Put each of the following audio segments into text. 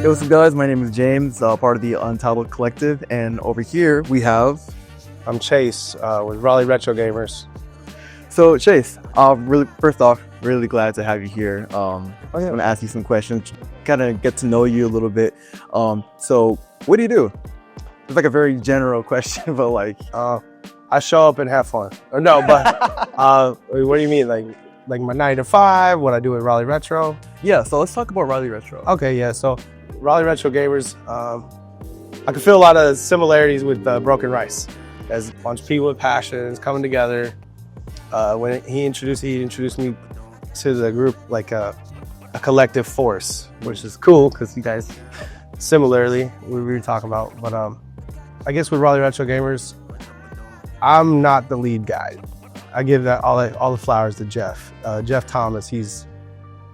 Hey, what's up guys, my name is James, part of the Untitled Collective, and over here we have... I'm Chase with Raleigh Retro Gamers. So Chase, first off, really glad to have you here. I want to ask you some questions, kind of get to know you a little bit. So what do you do? It's like a very general question, but like... I show up and have fun. Or no, but what do you mean? Like my 9 to 5, what I do at Raleigh Retro? Yeah, so let's talk about Raleigh Retro. Okay, yeah, so Raleigh Retro Gamers, I can feel a lot of similarities with Broken Rice. There's a bunch of people with passions coming together. When he introduced me to the group like a collective force, which is cool because you guys, similarly, we were talking about. But I guess with Raleigh Retro Gamers, I'm not the lead guy. I give that all the flowers to Jeff. Jeff Thomas, he's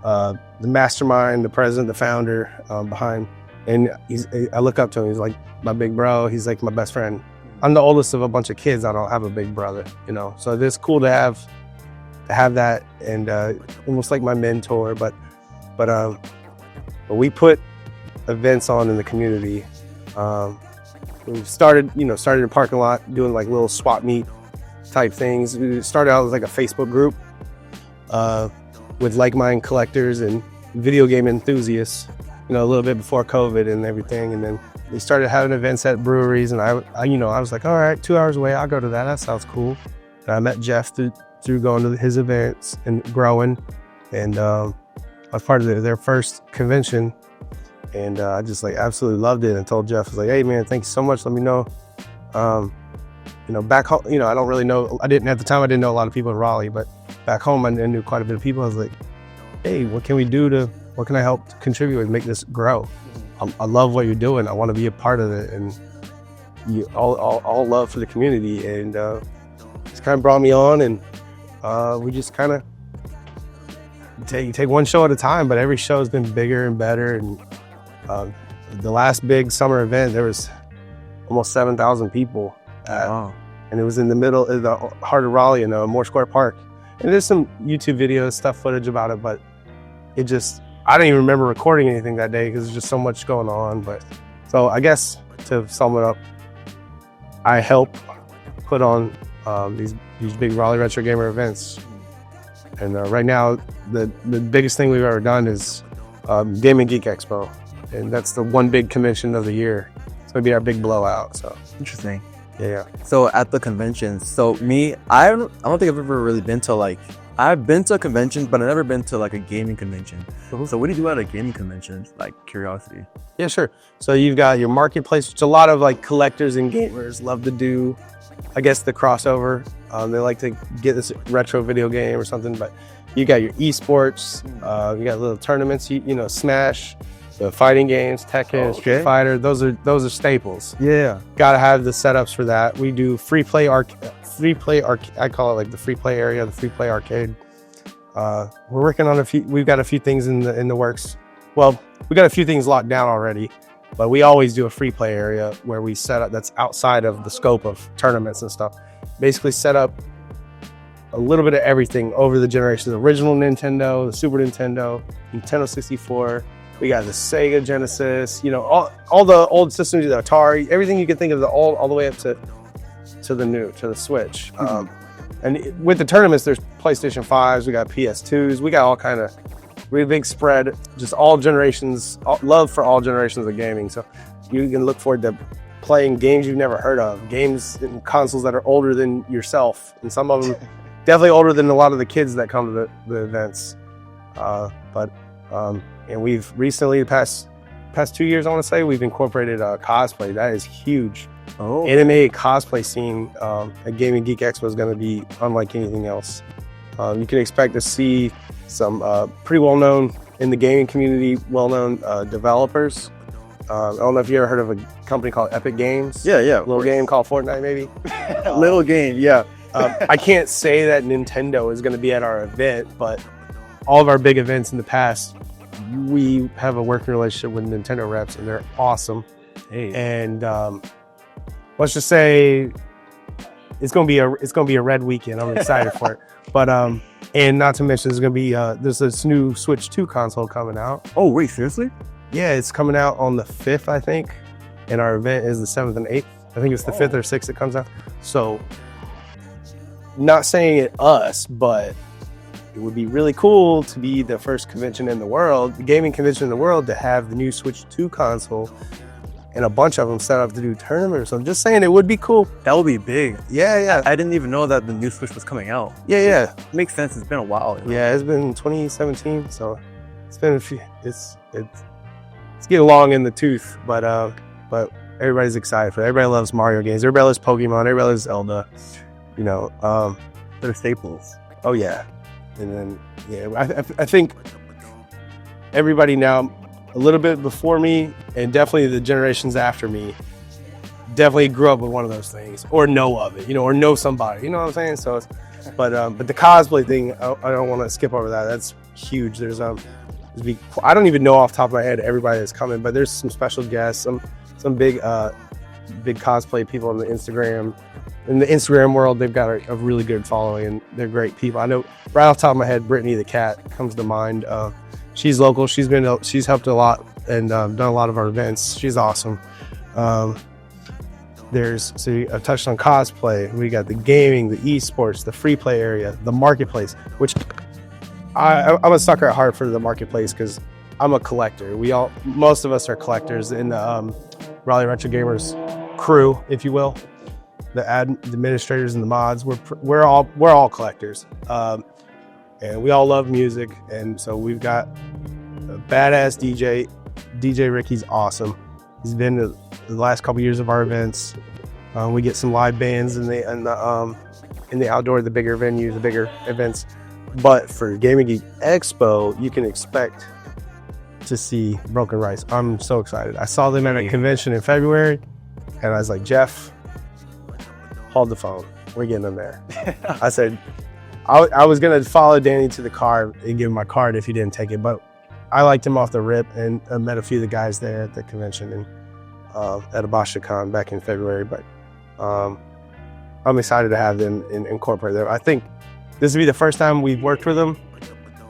the mastermind, the president, the founder behind, and I look up to him. He's like my big bro. He's like my best friend. I'm the oldest of a bunch of kids. I don't have a big brother, you know. So it's cool to have that, and almost like my mentor. But we put events on in the community. We started in the parking lot doing like little swap meet type things. We started out as like a Facebook group with like-minded collectors and video game enthusiasts, a little bit before COVID and everything. And then we started having events at breweries, and I was like, all right, 2 hours away, I'll go to that. That sounds cool. And I met Jeff through going to his events and growing, and I was part of their first convention. And I just like absolutely loved it, and told Jeff, I was like, hey man, thank you so much. Let me know. Back home, I don't really know. At the time, I didn't know a lot of people in Raleigh, but back home, I knew quite a bit of people. I was like, hey, what can I help to contribute and make this grow? I love what you're doing. I want to be a part of it, and all love for the community. And it's kind of brought me on, and we just kind of take one show at a time. But every show has been bigger and better. And the last big summer event, there was almost 7,000 people. Wow. And it was in the middle of the heart of Raleigh in Moore Square Park. And there's some YouTube videos, stuff, footage about it, but I didn't even remember recording anything that day because there's just so much going on. But so I guess to sum it up, I help put on these big Raleigh Retro Gamer events. And right now, the biggest thing we've ever done is Game and Geek Expo. And that's the one big convention of the year. It's gonna be our big blowout. So Interesting. Yeah. So at the conventions, I don't think I've ever really been to I've been to a convention, but I've never been to like a gaming convention. Mm-hmm. So what do you do at a gaming convention? Like curiosity. Yeah, sure. So you've got your marketplace, which a lot of like collectors and gamers love to do. I guess the crossover. They like to get this retro video game or something, but you got your esports, you got little tournaments, Smash, the fighting games, Tekken, Street Fighter, those are staples. Yeah. Gotta have the setups for that. We do free play I call it like the free play area, the free play arcade. We're working on we've got a few things in the works. Well, we got a few things locked down already, but we always do a free play area where we set up, that's outside of the scope of tournaments and stuff. Basically set up a little bit of everything over the generations. The original Nintendo, the Super Nintendo, Nintendo 64, we got the Sega Genesis, all the old systems, the Atari, everything you can think of, all the way up to the Switch. And with the tournaments, there's PlayStation 5s, we got PS2s, we got all kind of really big spread, just all generations, love for all generations of gaming. So you can look forward to playing games you've never heard of, games and consoles that are older than yourself, and some of them definitely older than a lot of the kids that come to the events. And we've recently, the past 2 years, I want to say, we've incorporated cosplay. That is huge. Oh. Anime cosplay scene at Game and Geek Expo is going to be unlike anything else. You can expect to see some pretty well-known in the gaming community, well-known developers. I don't know if you ever heard of a company called Epic Games. Yeah. Little game called Fortnite, maybe. Little game, yeah. I can't say that Nintendo is going to be at our event, but all of our big events in the past, we have a working relationship with Nintendo reps, and they're awesome. Hey. And let's just say it's gonna be a red weekend. I'm excited for it. But and not to mention, there's gonna be there's this new Switch 2 console coming out. Oh wait, seriously? Yeah, it's coming out on the 5th, I think. And our event is the 7th and 8th. I think it's the 5th or 6th it comes out. So, not saying it us, but it would be really cool to be the first convention in the world, the gaming convention in the world, to have the new Switch 2 console and a bunch of them set up to do tournaments. So I'm just saying it would be cool. That would be big. Yeah. I didn't even know that the new Switch was coming out. Yeah. Makes sense. It's been a while. You know? Yeah, it's been 2017, so it's been a few. It's getting long in the tooth, but everybody's excited for it. Everybody loves Mario games. Everybody loves Pokemon. Everybody loves Zelda. You know, they're staples. Oh yeah, and then I think everybody now, a little bit before me, and definitely the generations after me, definitely grew up with one of those things, or know of it, you know, or know somebody, you know what I'm saying? So, but the cosplay thing, I don't want to skip over that. That's huge. I don't even know off the top of my head everybody that's coming, but there's some special guests, some big cosplay people on the Instagram. In the Instagram world, they've got a really good following, and they're great people. I know right off the top of my head, Brittany the cat comes to mind. She's local. She's helped a lot and done a lot of our events. She's awesome. I touched on cosplay. We got the gaming, the esports, the free play area, the marketplace, which I'm a sucker at heart for the marketplace because I'm a collector. Most of us are collectors in the Raleigh Retro Gamers crew, if you will. The administrators and the mods, we're all collectors. And we all love music, and so we've got a badass DJ. DJ Ricky's awesome. He's been to the last couple years of our events. We get some live bands in the outdoor, the bigger venues, the bigger events. But for Game and Geek Expo, you can expect to see Broken Rice. I'm so excited. I saw them at a convention in February, and I was like, Jeff, hold the phone. We're getting them there. I said, I was going to follow Danny to the car and give him my card if he didn't take it, but I liked him off the rip and met a few of the guys there at the convention and at AbashaCon back in February. But I'm excited to have them and incorporate them. I think this will be the first time we've worked with them,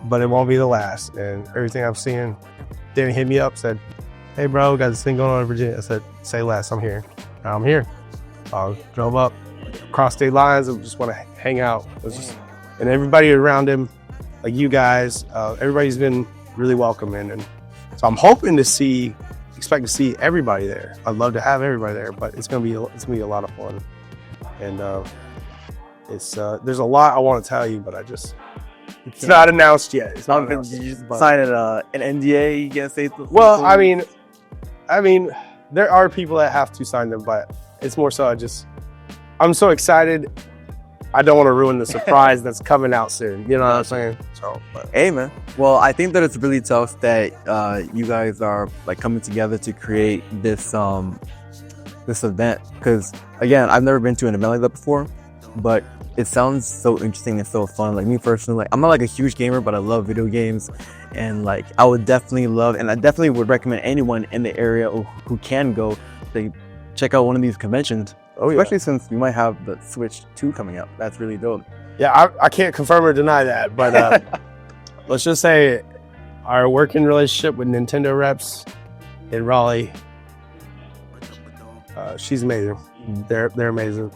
but it won't be the last. And everything I've seen, Danny hit me up, said, hey, bro, we got this thing going on in Virginia. I said, say less, I'm here. I'm here. Drove up, across state lines, and just want to hang out. And everybody around him, like you guys, everybody's been really welcoming, and so I'm hoping to expect to see everybody there. I'd love to have everybody there, but it's gonna be a lot of fun, and there's a lot I want to tell you, but it's not announced yet. It's not announced. You just sign an NDA. You can't say. Well, I mean, there are people that have to sign them, but it's more so I'm so excited. I don't want to ruin the surprise that's coming out soon. You know what I'm saying? So, hey, man. Well, I think that it's really tough that you guys are like coming together to create this event. Because again, I've never been to an event like that before, but it sounds so interesting and so fun. Like me personally, like I'm not like a huge gamer, but I love video games, and like I would definitely love, and I definitely would recommend anyone in the area who can go to check out one of these conventions. Oh, yeah. Especially since we might have the Switch 2 coming up. That's really dope. Yeah, I can't confirm or deny that, but let's just say our working relationship with Nintendo reps in Raleigh, she's amazing. They're amazing.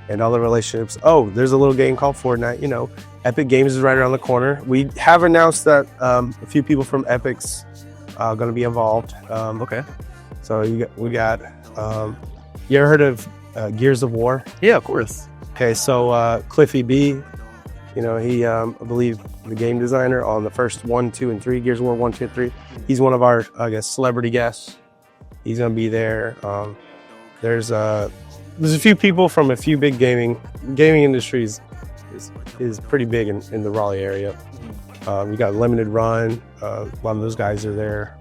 And all the relationships. Oh, there's a little game called Fortnite. You know, Epic Games is right around the corner. We have announced that a few people from Epic's going to be involved. Okay. So we got. You ever heard of Gears of War? Yeah, of course. Okay, so Cliffy B, you know, he, I believe, the game designer on the first 1, 2, and 3, Gears of War 1, 2, and 3. He's one of our, I guess, celebrity guests. He's gonna be there. There's a few people from a few big gaming industries is pretty big in the Raleigh area. You got Limited Run. A lot of those guys are there.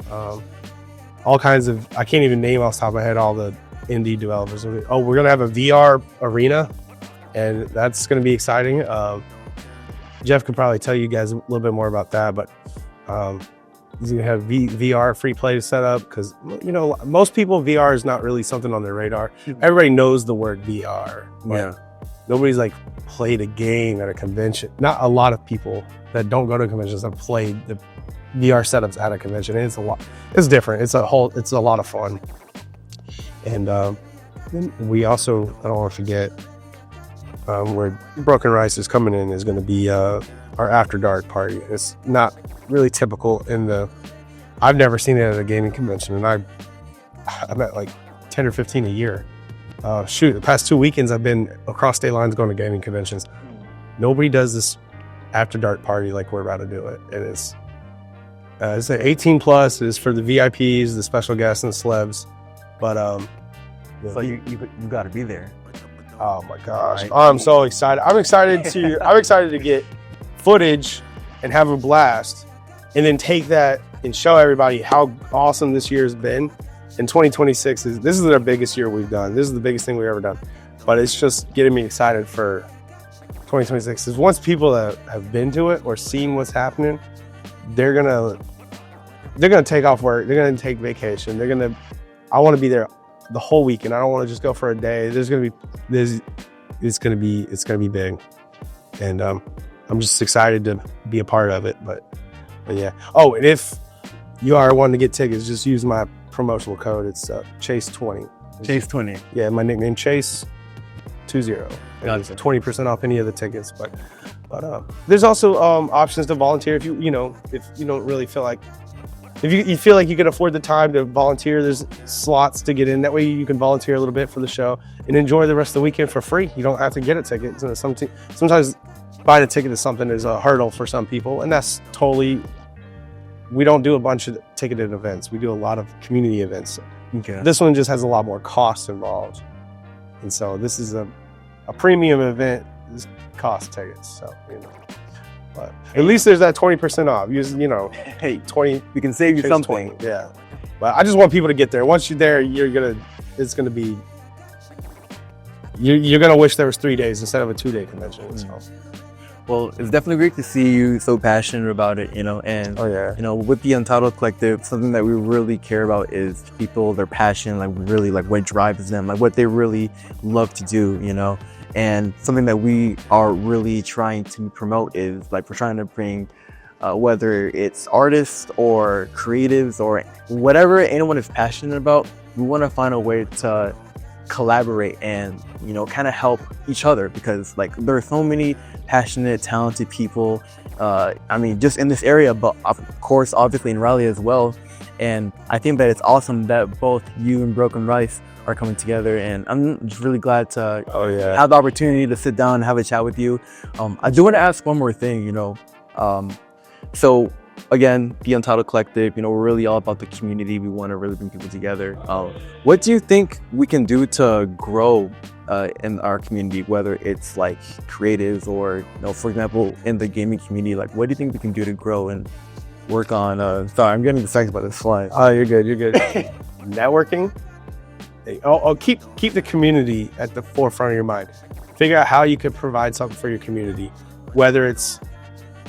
All kinds of, I can't even name off the top of my head all the indie developers. Oh, we're gonna have a VR arena, and that's gonna be exciting. Jeff could probably tell you guys a little bit more about that, but he's gonna have VR free play to set up, because you know most people, VR is not really something on their radar. Everybody knows the word VR, but nobody's like played a game at a convention. Not a lot of people that don't go to conventions have played the VR setups at a convention. And it's different. It's a lot of fun. And then we also, I don't want to forget, where Broken Rice is coming in is going to be our After Dark party. It's not really typical I've never seen it at a gaming convention, and I'm at like 10 or 15 a year. The past 2 weekends I've been across state lines going to gaming conventions. Nobody does this After Dark party like we're about to do it. And it's 18 plus. It's for the VIPs, the special guests, and the celebs. But so you got to be there. Oh my gosh! Right. I'm so excited. I'm excited to get footage and have a blast, and then take that and show everybody how awesome this year's been. And 2026 this is our biggest year we've done. This is the biggest thing we've ever done. But it's just getting me excited for 2026. Because once people that have been to it or seen what's happening, they're gonna take off work. They're gonna take vacation. I want to be there the whole weekend. I don't want to just go for a day. It's gonna be big, and I'm just excited to be a part of it. But yeah. Oh, and if you are wanting to get tickets, just use my promotional code. It's Chase20. Chase20. Yeah, my nickname Chase20. It's 20% off any of the tickets. But there's also options to volunteer if you don't really feel like. If you feel like you can afford the time to volunteer, there's slots to get in. That way you can volunteer a little bit for the show and enjoy the rest of the weekend for free. You don't have to get a ticket. Sometimes buying a ticket is something is a hurdle for some people, and that's totally. We don't do a bunch of ticketed events. We do a lot of community events. Okay. This one just has a lot more costs involved, and so this is a premium event. This costs tickets, so But at least there's that 20% off. Hey, 20. We can save you something. 20, yeah. But I just want people to get there. Once you're there, you're gonna wish there was 3 days instead of a 2-day convention. Mm-hmm. So. Well, it's definitely great to see you so passionate about it, and with the Untitled Collective, something that we really care about is people, their passion, like really like what drives them, like what they really love to do, And something that we are really trying to promote is like we're trying to bring, whether it's artists or creatives or whatever anyone is passionate about, we want to find a way to collaborate and kind of help each other, because like there are so many passionate, talented people. Just in this area, but of course, obviously in Raleigh as well. And I think that it's awesome that both you and Broken Rice are coming together, and I'm just really glad to have the opportunity to sit down and have a chat with you. I do want to ask one more thing, so again, the Untitled Collective, we're really all about the community. We want to really bring people together. What do you think we can do to grow in our community, whether it's like creatives or, for example, in the gaming community? Like, what do you think we can do to grow and work on? Sorry, I'm getting distracted by this slide. Oh, you're good. Networking. Keep the community at the forefront of your mind. Figure out how you could provide something for your community, whether it's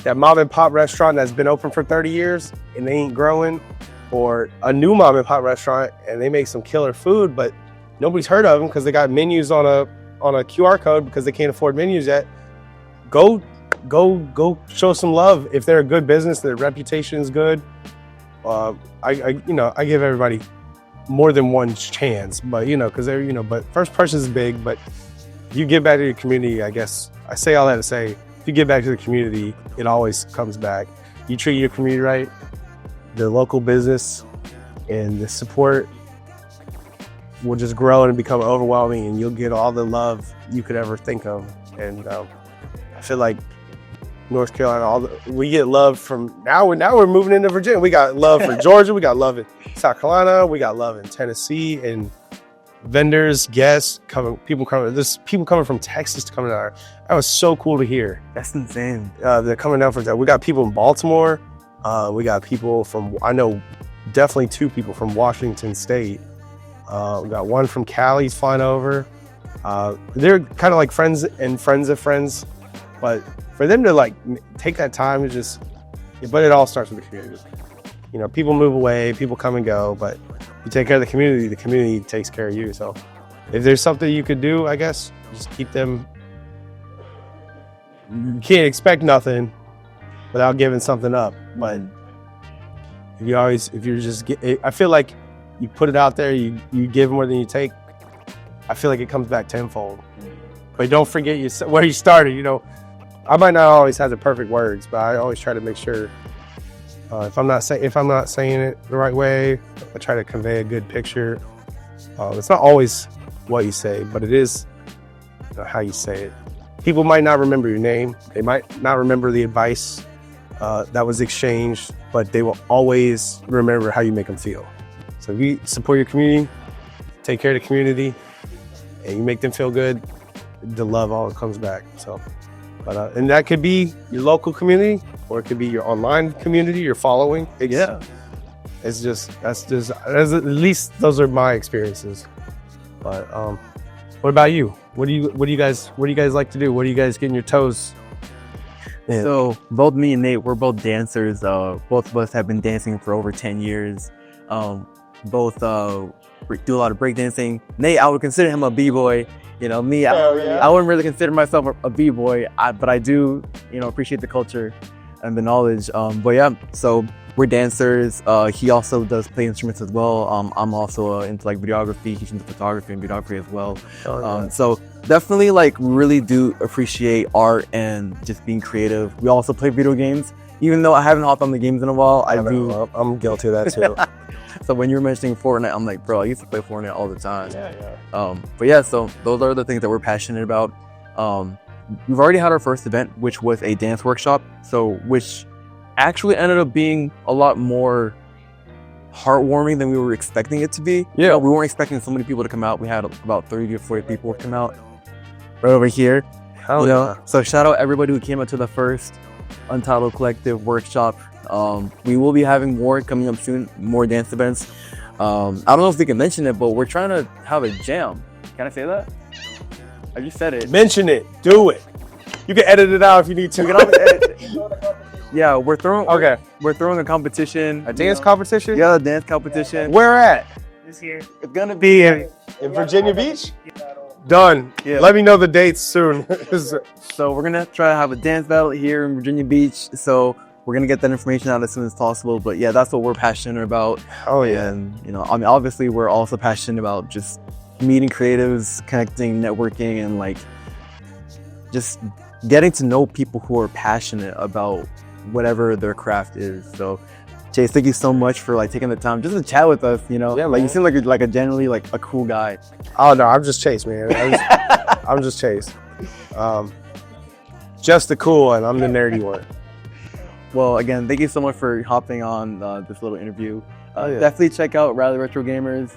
that mom and pop restaurant that's been open for 30 years and they ain't growing, or a new mom and pop restaurant and they make some killer food, but nobody's heard of them because they got menus on a QR code because they can't afford menus yet. Go show some love. If they're a good business, their reputation is good. I give everybody more than one chance, but because they're but first person is big. But if you give back to your community, I guess I say all that to say, if you give back to the community, it always comes back. You treat your community right, the local business and the support will just grow and become overwhelming, and you'll get all the love you could ever think of. And I feel like North Carolina, we get love from now. We're moving into Virginia. We got love for Georgia. We got love in South Carolina. We got love in Tennessee, and vendors, guests people coming from Texas to come to our. That was so cool to hear. That's insane. They're coming down from. We got people in Baltimore. We got people from. I know definitely 2 people from Washington State. We got one from Cali flying over. They're kind of like friends and friends of friends, but for them to like take that time to just, but it all starts with the community. People move away, people come and go, but you take care of the community takes care of you. So if there's something you could do, I guess, just keep them you can't expect nothing without giving something up. But I feel like you put it out there, you give more than you take. I feel like it comes back tenfold. But don't forget where you started. You know, I might not always have the perfect words, but I always try to make sure if I'm not saying it the right way, I try to convey a good picture. It's not always what you say, but it is how you say it. People might not remember your name. They might not remember the advice that was exchanged, but they will always remember how you make them feel. So if you support your community, take care of the community, and you make them feel good, the love all comes back. So, but and that could be your local community, or it could be your online community, your following. Yeah, that's at least those are my experiences. But what about you? What do you guys like to do? What do you guys getting your toes in? So both me and Nate, we're both dancers. Both of us have been dancing for over 10 years. Both do a lot of breakdancing. Nate, I would consider him a b-boy. You know, me, I wouldn't really consider myself a b-boy, but I do, appreciate the culture and the knowledge. But yeah, so we're dancers. He also does play instruments as well. I'm also into like videography. He's into photography and videography as well. So definitely like really do appreciate art and just being creative. We also play video games. Even though I haven't hopped on the games in a while, I'm guilty of that too. So when you were mentioning Fortnite, I'm like, bro, I used to play Fortnite all the time. But yeah, so those are the things that we're passionate about. We've already had our first event, which was a dance workshop. Which actually ended up being a lot more heartwarming than we were expecting it to be. Yeah. We weren't expecting so many people to come out. We had about 30 to 40 people come out right over here. Hell yeah. So shout out everybody who came out to the first Untitled Collective workshop. We will be having more coming up soon, more dance events. I don't know if we can mention it, but we're trying to have a jam. Can I say that? I just said it. Mention it. Do it. You can edit it out if you need to. Yeah, we're throwing a competition. A dance competition? Yeah, a dance competition. Where at? This here. It's gonna be In Virginia Beach? Done. Yeah. Let me know the dates soon. So we're gonna try to have a dance battle here in Virginia Beach. So we're gonna get that information out as soon as possible. But yeah, that's what we're passionate about. Oh yeah. And obviously we're also passionate about just meeting creatives, connecting, networking, and like just getting to know people who are passionate about whatever their craft is. So Chase, thank you so much for like taking the time just to chat with us. Yeah, like you seem like a generally like a cool guy. Oh no, I'm just Chase, man. I'm just Chase. Just the cool one. I'm the nerdy one. Well, again, thank you so much for hopping on this little interview. Definitely check out Raleigh Retro Gamers.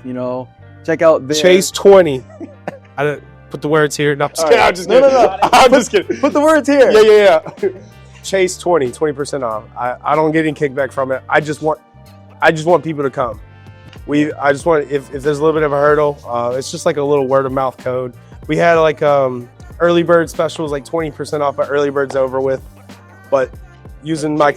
Check out Chase 20. I didn't put the words here. No, I'm just kidding. I'm just kidding. No. I'm just kidding. Put the words here. Yeah. Chase 20% off. I don't get any kickback from it. I just want people to come. I just want, if there's a little bit of a hurdle, it's just like a little word of mouth code. We had like early bird specials, like 20% off, but early bird's over with. But using my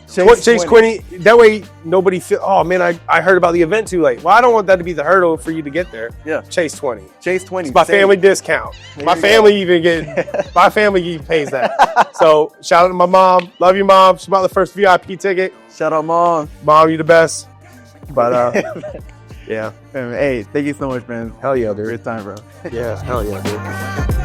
Chase 20, that way nobody feel, oh man, I heard about the event too late. Well, I don't want that to be the hurdle for you to get there. Yeah. Chase 20. Chase 20. It's my family discount. My family even pays that. So shout out to my mom. Love you, Mom. She bought the first VIP ticket. Shout out, Mom. Mom, you the best. But yeah. Hey, thank you so much, man. Hell yeah, dude. Great time, bro. Yeah, hell yeah, dude.